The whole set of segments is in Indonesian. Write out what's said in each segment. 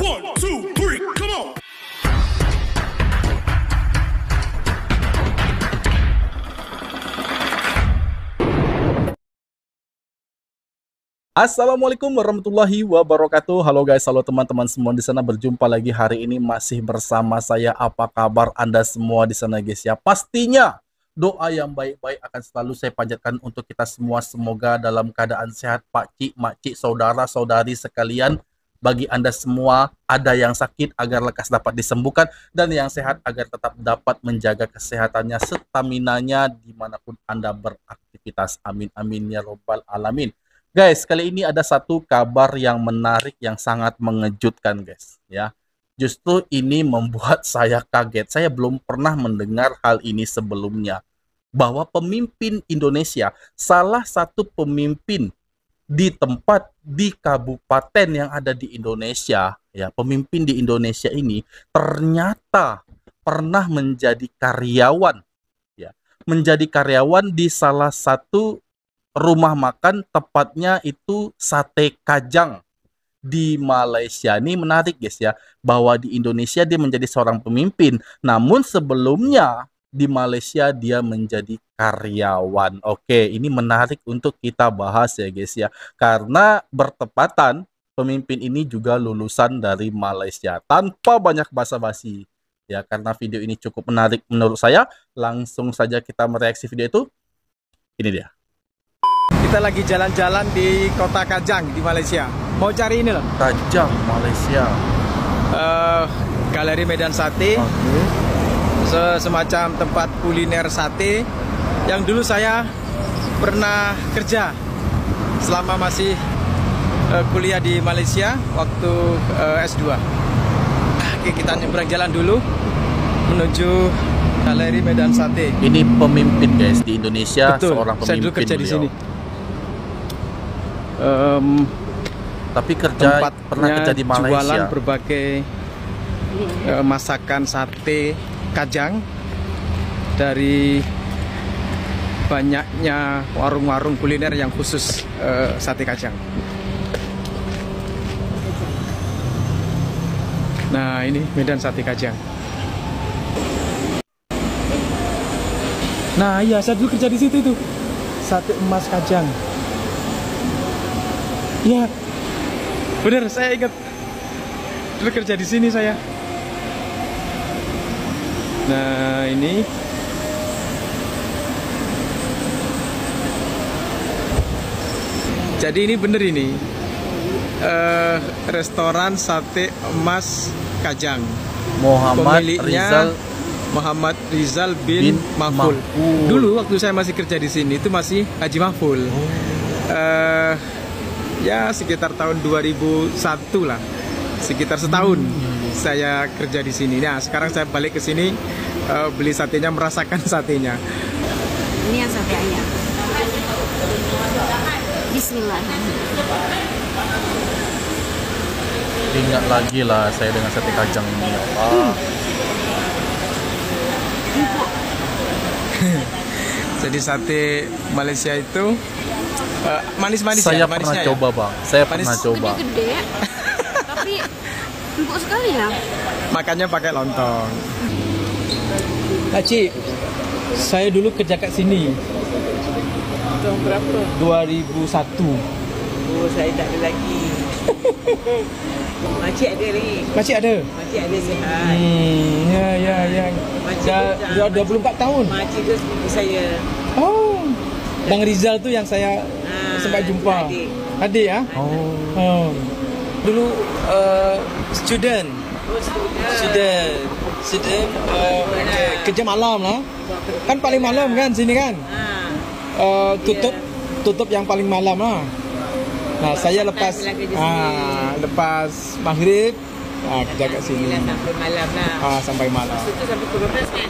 1, 2, 3, come on. Assalamualaikum warahmatullahi wabarakatuh. Halo guys, halo teman-teman semua di sana. Berjumpa lagi hari ini masih bersama saya. Apa kabar Anda semua di sana guys ya? Pastinya doa yang baik-baik akan selalu saya panjatkan untuk kita semua. Semoga dalam keadaan sehat, pakcik, makcik, saudara-saudari sekalian. Bagi Anda semua, ada yang sakit agar lekas dapat disembuhkan, dan yang sehat agar tetap dapat menjaga kesehatannya, staminanya dimanapun Anda beraktivitas. Amin amin ya robbal alamin. Guys, kali ini ada satu kabar yang menarik yang sangat mengejutkan guys ya. Justru ini membuat saya kaget. Saya belum pernah mendengar hal ini sebelumnya. Bahwa pemimpin Indonesia, salah satu pemimpin di tempat di kabupaten yang ada di Indonesia, ya, pemimpin di Indonesia ini ternyata pernah menjadi karyawan, ya, menjadi karyawan di salah satu rumah makan, tepatnya itu Sate Kajang di Malaysia. Ini menarik guys ya, bahwa di Indonesia dia menjadi seorang pemimpin, namun sebelumnya di Malaysia dia menjadi karyawan. Oke, ini menarik untuk kita bahas ya guys ya, karena bertepatan pemimpin ini juga lulusan dari Malaysia. Tanpa banyak basa-basi ya, karena video ini cukup menarik menurut saya, langsung saja kita mereaksi video itu. Ini dia. Kita lagi jalan-jalan di kota Kajang di Malaysia. Mau cari ini loh, Kajang, Malaysia. Galeri Medan Sate. Semacam tempat kuliner sate yang dulu saya pernah kerja selama masih kuliah di Malaysia waktu S2. Oke, kita nyebrang jalan dulu menuju Galeri Medan Sate. Ini pemimpin guys di Indonesia. Betul, seorang pemimpin. saya dulu kerja di sini. Tapi pernah kerja di Malaysia. Jualan berbagai masakan sate Kajang dari banyaknya warung-warung kuliner yang khusus sate Kajang. Nah, ini Medan Sate Kajang. Nah, iya, saya dulu kerja di situ tuh. Sate Emas Kajang. Ya, bener, saya ingat dulu kerja di sini saya. Nah, ini jadi ini bener ini restoran Sate Emas Kajang. Pemiliknya Muhammad Rizal bin Mahful. Dulu waktu saya masih kerja di sini itu masih Haji Mahful. Ya sekitar tahun 2001 lah, sekitar setahun saya kerja di sini. Nah, sekarang saya balik ke sini beli satenya, merasakan satenya. Ini yang sate ayam. Bismillah. Ingat lagi lah saya dengan Sate Kajang ini. Jadi sate Malaysia itu manis-manis. Saya ya, pernah ya? coba bang. Saya Manis. pernah coba. Gede, tapi empuk sekali ya. Makannya pakai lontong. Cik, saya dulu kerja kat sini. Tahun berapa? 2001. Oh, saya tak ada lagi. Makcik ada lagi. Makcik ada? Makcik ada sihat. Ya. Dah 24 tahun. Makcik tu sepupu saya. Oh. Bang Rizal tu yang saya sempat jumpa. Adik ya? Oh. Dulu student. Kerja malam lah. Kan paling malam kan sini kan? Tutup yang paling malam lah. Nah, saya lepas maghrib kerja kat sini. Sampai malam lah. Sampai malam. Itu sampai pukul 12 kan?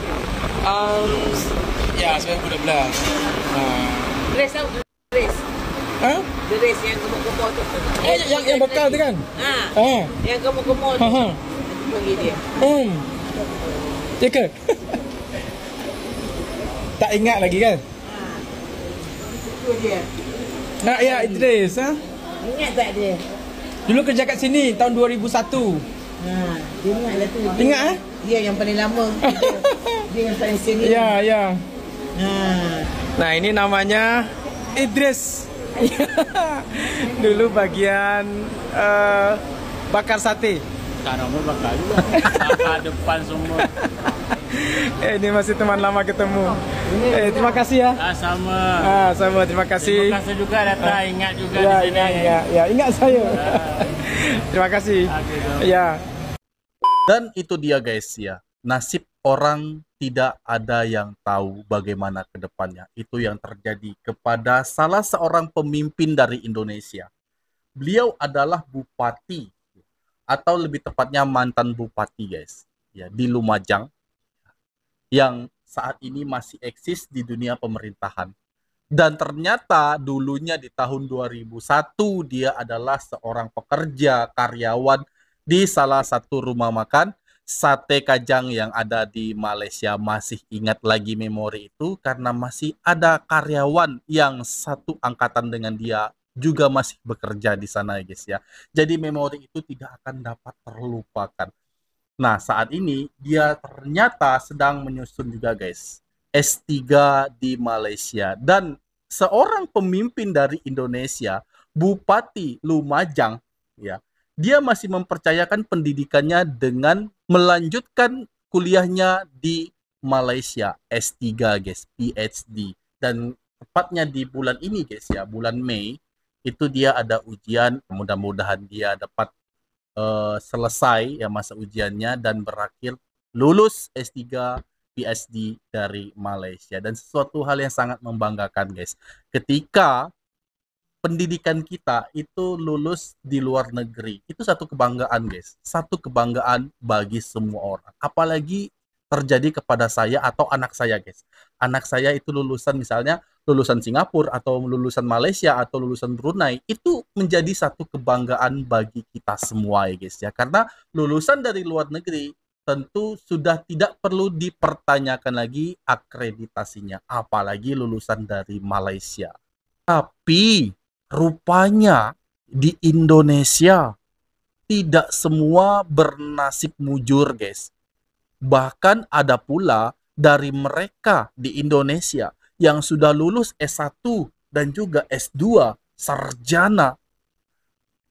Ya, sampai pukul 12. Dress tau? Dress. Dress yang gemuk-gemuk tu. Yang bekal tu kan? Yang gemuk-gemuk tu. Bagi dia. Ya ke? Tak ingat lagi kan? Itu dia. Nak ya Idris, Ingat tak dia? Dulu kerja kat sini tahun 2001. Dia ingat lah tu. Ingat, eh? Dia yang paling lama. Dia yang paling senior. Ya, ya. Ha. Nah, ini namanya Idris. Dulu bagian bakar sate. Sekarang pun bakal juga. Bakal depan semua. Ini masih teman lama ketemu. Terima kasih ya. Sama. Sama, terima kasih. Terima kasih juga datang. Ingat juga Ya, di sini. ya, ingat saya. Terima kasih. Ya. Dan itu dia guys ya, nasib orang tidak ada yang tahu bagaimana ke depannya. Itu yang terjadi kepada salah seorang pemimpin dari Indonesia. Beliau adalah bupati, atau lebih tepatnya mantan bupati guys, ya, di Lumajang, yang saat ini masih eksis di dunia pemerintahan. Dan ternyata dulunya di tahun 2001 dia adalah seorang pekerja karyawan di salah satu rumah makan sate kajang yang ada di Malaysia. Masih ingat lagi memori itu karena masih ada karyawan yang satu angkatan dengan dia juga masih bekerja di sana guys ya. Jadi memori itu tidak akan dapat terlupakan. Nah, saat ini dia ternyata sedang menyusun juga guys S3 di Malaysia, dan seorang pemimpin dari Indonesia, Bupati Lumajang ya, dia masih mempercayakan pendidikannya dengan melanjutkan kuliahnya di Malaysia S3 guys, PhD. Dan tepatnya di bulan ini guys ya, bulan Mei itu dia ada ujian. Mudah-mudahan dia dapat selesai ya masa ujiannya dan berakhir lulus S3 PhD dari Malaysia. Dan sesuatu hal yang sangat membanggakan guys, ketika pendidikan kita itu lulus di luar negeri, itu satu kebanggaan guys, satu kebanggaan bagi semua orang. Apalagi terjadi kepada saya atau anak saya guys. Anak saya itu lulusan misalnya lulusan Singapura atau lulusan Malaysia atau lulusan Brunei, itu menjadi satu kebanggaan bagi kita semua ya guys ya. Karena lulusan dari luar negeri tentu sudah tidak perlu dipertanyakan lagi akreditasinya, apalagi lulusan dari Malaysia. Tapi rupanya di Indonesia tidak semua bernasib mujur guys. Bahkan ada pula dari mereka di Indonesia yang sudah lulus S1 dan juga S2 sarjana,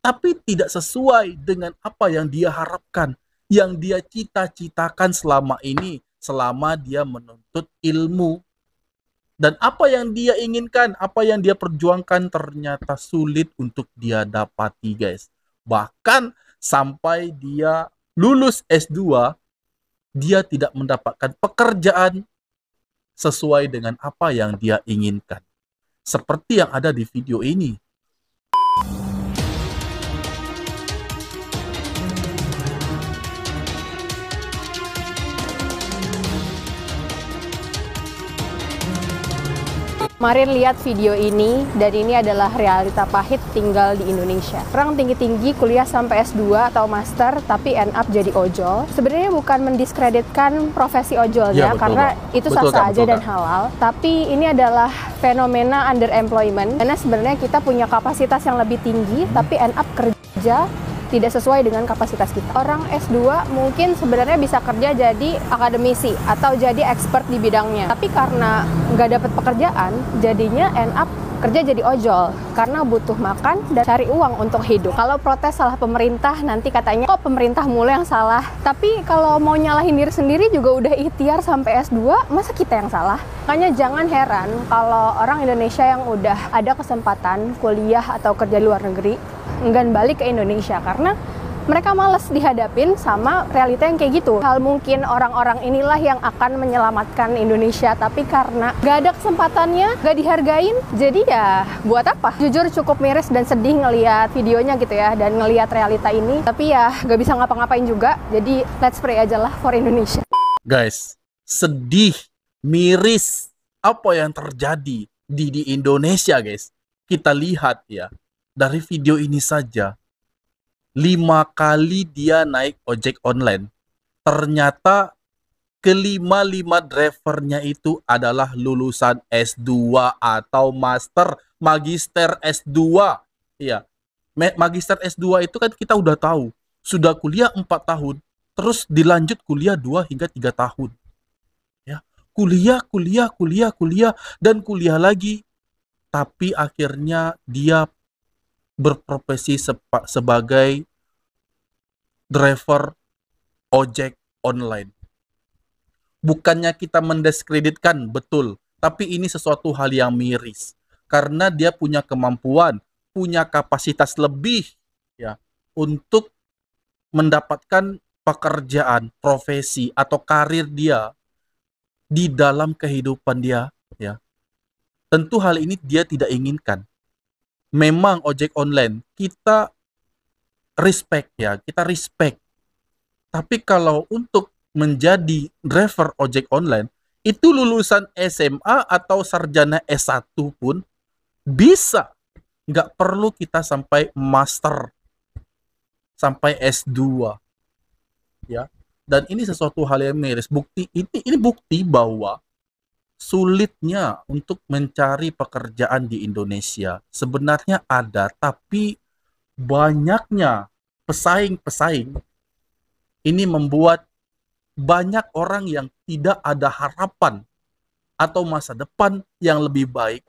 tapi tidak sesuai dengan apa yang dia harapkan, yang dia cita-citakan selama ini, selama dia menuntut ilmu. Dan apa yang dia inginkan, apa yang dia perjuangkan ternyata sulit untuk dia dapati guys. Bahkan sampai dia lulus S2, dia tidak mendapatkan pekerjaan sesuai dengan apa yang dia inginkan. Seperti yang ada di video ini. Kemarin lihat video ini, dan ini adalah realita pahit tinggal di Indonesia. Orang tinggi-tinggi kuliah sampai S2 atau master, tapi end up jadi ojol. Sebenarnya bukan mendiskreditkan profesi ojolnya, betul, karena Kak. itu Betul, sah-sah Kak, aja betul, dan Kak. halal. Tapi ini adalah fenomena underemployment, karena sebenarnya kita punya kapasitas yang lebih tinggi, tapi end up kerja tidak sesuai dengan kapasitas kita. Orang S2 mungkin sebenarnya bisa kerja jadi akademisi atau jadi expert di bidangnya. Tapi karena nggak dapat pekerjaan, jadinya end up kerja jadi ojol karena butuh makan dan cari uang untuk hidup. Kalau protes salah pemerintah, nanti katanya kok pemerintah mulu yang salah. Tapi kalau mau nyalahin diri sendiri juga udah ikhtiar sampai S2, masa kita yang salah? Makanya jangan heran kalau orang Indonesia yang udah ada kesempatan kuliah atau kerja di luar negeri enggan balik ke Indonesia karena mereka malas dihadapin sama realita yang kayak gitu. Hal mungkin orang-orang inilah yang akan menyelamatkan Indonesia, tapi karena gak ada kesempatannya, gak dihargain, jadi ya buat apa? Jujur cukup miris dan sedih ngelihat videonya gitu ya, dan ngelihat realita ini. Tapi ya gak bisa ngapa-ngapain juga, jadi let's pray aja lah for Indonesia. Guys, sedih, miris, apa yang terjadi di Indonesia guys. Kita lihat ya, dari video ini saja, 5 kali dia naik ojek online. Ternyata kelima-lima drivernya itu adalah lulusan S2 atau master, magister S2. Iya, magister S2 itu kan kita udah tahu. sudah kuliah 4 tahun, terus dilanjut kuliah 2 hingga 3 tahun. Ya, kuliah, dan kuliah lagi, tapi akhirnya dia berprofesi sebagai driver ojek online. Bukannya kita mendiskreditkan, betul, tapi ini sesuatu hal yang miris. Karena dia punya kemampuan, punya kapasitas lebih ya untuk mendapatkan pekerjaan, profesi atau karir dia di dalam kehidupan dia ya. Tentu hal ini dia tidak inginkan. Memang ojek online kita respect ya, kita respect. Tapi kalau untuk menjadi driver ojek online itu lulusan SMA atau sarjana S1 pun bisa. Nggak perlu kita sampai master, sampai S2 ya. Dan ini sesuatu hal yang miris. Ini bukti bahwa sulitnya untuk mencari pekerjaan di Indonesia. Sebenarnya ada, tapi banyaknya pesaing-pesaing ini membuat banyak orang yang tidak ada harapan atau masa depan yang lebih baik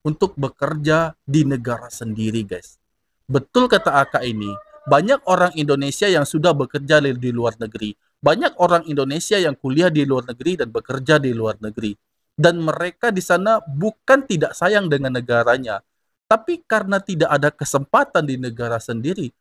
untuk bekerja di negara sendiri, guys. Betul kata Aka ini, banyak orang Indonesia yang sudah bekerja di luar negeri. Banyak orang Indonesia yang kuliah di luar negeri dan bekerja di luar negeri. Dan mereka di sana bukan tidak sayang dengan negaranya, tapi karena tidak ada kesempatan di negara sendiri,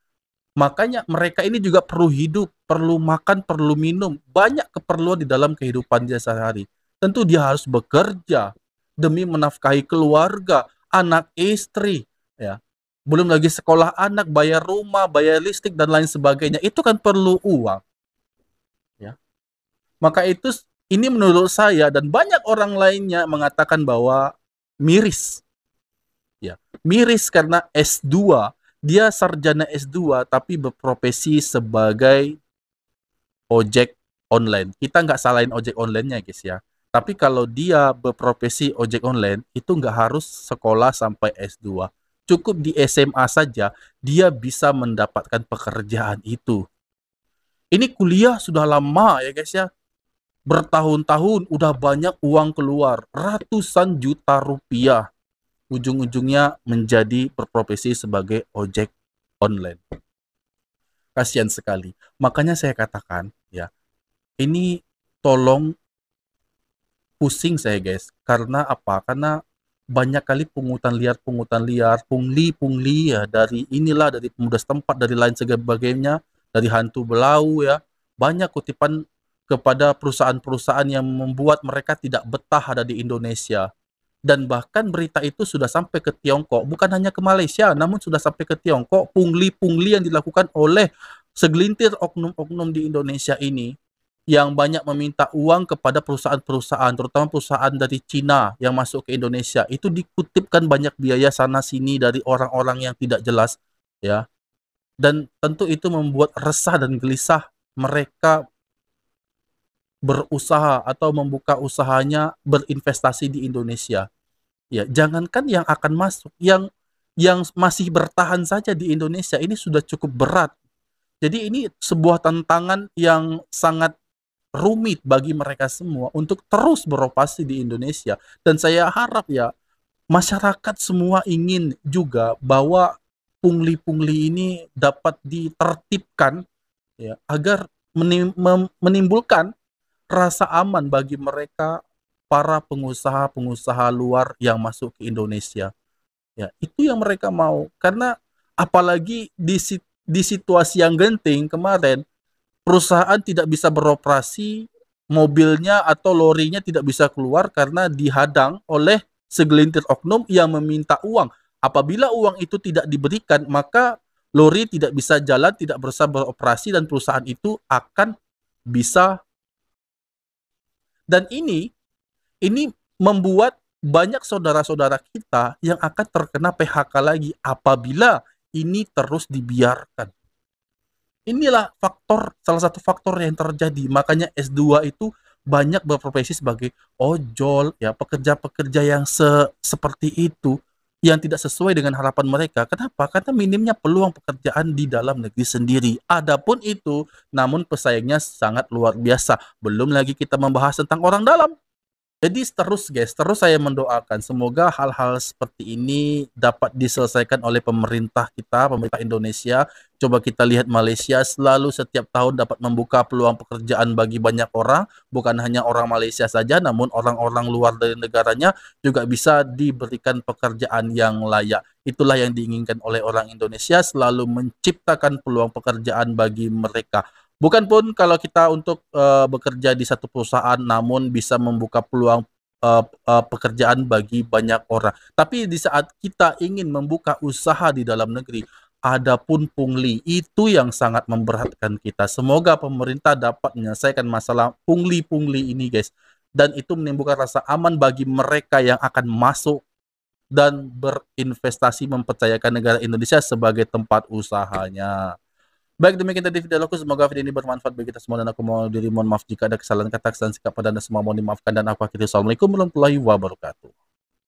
makanya mereka ini juga perlu hidup, perlu makan, perlu minum, banyak keperluan di dalam kehidupan dia sehari-hari. Tentu dia harus bekerja demi menafkahi keluarga, anak istri, ya. Belum lagi sekolah anak, bayar rumah, bayar listrik dan lain sebagainya. Itu kan perlu uang. Ya. Maka ini menurut saya dan banyak orang lainnya mengatakan bahwa miris. Ya, miris karena S2, dia sarjana S2 tapi berprofesi sebagai ojek online. Kita nggak salahin ojek online-nya, guys ya. Tapi kalau dia berprofesi ojek online, itu nggak harus sekolah sampai S2. Cukup di SMA saja, dia bisa mendapatkan pekerjaan itu. Ini kuliah sudah lama ya guys ya. Bertahun-tahun, udah banyak uang keluar. Ratusan juta rupiah. Ujung-ujungnya menjadi berprofesi sebagai ojek online. Kasihan sekali. Makanya saya katakan, ya, ini tolong pusing saya guys. Karena apa? Karena banyak kali pungutan liar, pungli ya, dari inilah, dari pemuda setempat, dari lain sebagainya, dari hantu belau ya. Banyak kutipan kepada perusahaan-perusahaan yang membuat mereka tidak betah ada di Indonesia. Dan bahkan berita itu sudah sampai ke Tiongkok, bukan hanya ke Malaysia, namun sudah sampai ke Tiongkok, pungli-pungli yang dilakukan oleh segelintir oknum-oknum di Indonesia ini, yang banyak meminta uang kepada perusahaan-perusahaan, terutama perusahaan dari Cina yang masuk ke Indonesia. Itu dikutipkan banyak biaya sana-sini dari orang-orang yang tidak jelas, ya. Dan tentu itu membuat resah dan gelisah mereka berusaha atau membuka usahanya berinvestasi di Indonesia. Ya, jangankan yang akan masuk, yang masih bertahan saja di Indonesia ini sudah cukup berat. Jadi ini sebuah tantangan yang sangat rumit bagi mereka semua untuk terus beroperasi di Indonesia. Dan saya harap ya masyarakat semua ingin juga bahwa pungli-pungli ini dapat ditertibkan ya, agar menimbulkan rasa aman bagi mereka, para pengusaha-pengusaha luar yang masuk ke Indonesia. Ya, itu yang mereka mau. Karena apalagi di situasi yang genting kemarin, perusahaan tidak bisa beroperasi, mobilnya atau lorinya tidak bisa keluar karena dihadang oleh segelintir oknum yang meminta uang. Apabila uang itu tidak diberikan, maka lori tidak bisa jalan, tidak bisa beroperasi, dan perusahaan itu akan bisa. Dan ini membuat banyak saudara-saudara kita yang akan terkena PHK lagi apabila ini terus dibiarkan. Inilah salah satu faktor yang terjadi. Makanya S2 itu banyak berprofesi sebagai ojol, ya, pekerja-pekerja yang seperti itu, yang tidak sesuai dengan harapan mereka. Kenapa? Karena minimnya peluang pekerjaan di dalam negeri sendiri. Adapun itu, namun pesaingnya sangat luar biasa. Belum lagi kita membahas tentang orang dalam. Jadi terus guys, terus saya mendoakan semoga hal-hal seperti ini dapat diselesaikan oleh pemerintah kita, pemerintah Indonesia. Coba kita lihat Malaysia selalu setiap tahun dapat membuka peluang pekerjaan bagi banyak orang, bukan hanya orang Malaysia saja, namun orang-orang luar dari negaranya juga bisa diberikan pekerjaan yang layak. Itulah yang diinginkan oleh orang Indonesia, selalu menciptakan peluang pekerjaan bagi mereka. Bukan pun kalau kita untuk bekerja di satu perusahaan, namun bisa membuka peluang pekerjaan bagi banyak orang. Tapi di saat kita ingin membuka usaha di dalam negeri, ada pun pungli, itu yang sangat memberatkan kita. Semoga pemerintah dapat menyelesaikan masalah pungli-pungli ini guys. Dan itu menimbulkan rasa aman bagi mereka yang akan masuk dan berinvestasi mempercayakan negara Indonesia sebagai tempat usahanya. Baik, demikian tadi video aku. Semoga video ini bermanfaat bagi kita semua dan aku mau diri mohon maaf jika ada kesalahan kata, kesalahan sikap pada Anda semua mohon dimaafkan dan aku akhiri. Assalamualaikum warahmatullahi wabarakatuh.